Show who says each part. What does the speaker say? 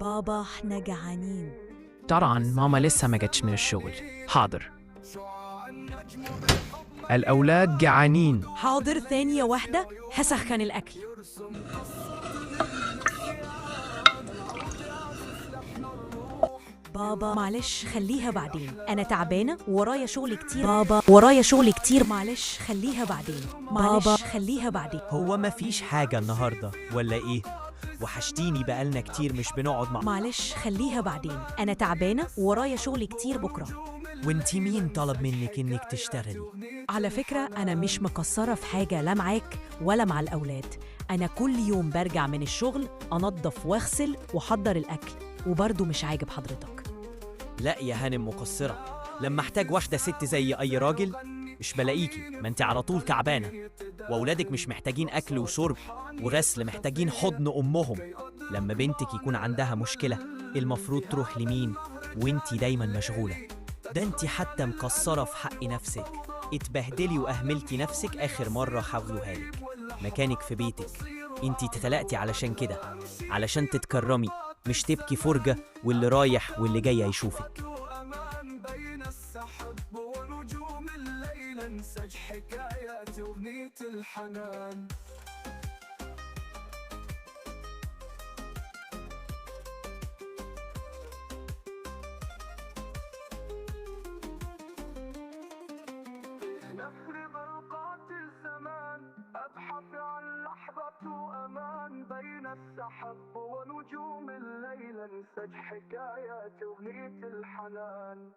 Speaker 1: بابا احنا جعانين.
Speaker 2: طبعا ماما لسه ما جاتش من الشغل. حاضر. الأولاد جعانين.
Speaker 1: حاضر، ثانية واحدة هسخن الأكل. بابا معلش خليها بعدين، أنا تعبانة ورايا شغل كتير. بابا ورايا شغل كتير، معلش خليها بعدين. معلش خليها بعدين.
Speaker 3: هو مفيش حاجة النهاردة ولا إيه؟ وحشتيني بقالنا كتير مش بنقعد مع
Speaker 1: معلش خليها بعدين، أنا تعبانة ورايا شغل كتير بكرة.
Speaker 3: وانتي مين طلب منك إنك تشتغلي؟
Speaker 1: على فكرة أنا مش مقصرة في حاجة، لا معاك ولا مع الأولاد. أنا كل يوم برجع من الشغل أنظف واغسل وحضر الأكل، وبرضه مش عاجب حضرتك.
Speaker 3: لا يا هانم مقصرة، لما احتاج واحدة ست زي أي راجل مش بلاقيكي، ما انت على طول تعبانة، وأولادك مش محتاجين أكل وشرب وغسل، محتاجين حضن أمهم. لما بنتك يكون عندها مشكلة المفروض تروح لمين؟ وانتي دايما مشغولة. ده انتي حتى مقصرة في حق نفسك، اتبهدلي وأهملتي نفسك آخر مرة حاولوها لك. مكانك في بيتك، انتي اتخلقتي علشان كده، علشان تتكرمي، مش تبكي فرجة واللي رايح واللي جاي يشوفك.
Speaker 4: انسج حكايات أغنية الحنان. نفر برقات الزمان أبحث عن لحظة أمان بين السحب ونجوم الليل، انسج حكايات أغنية الحنان.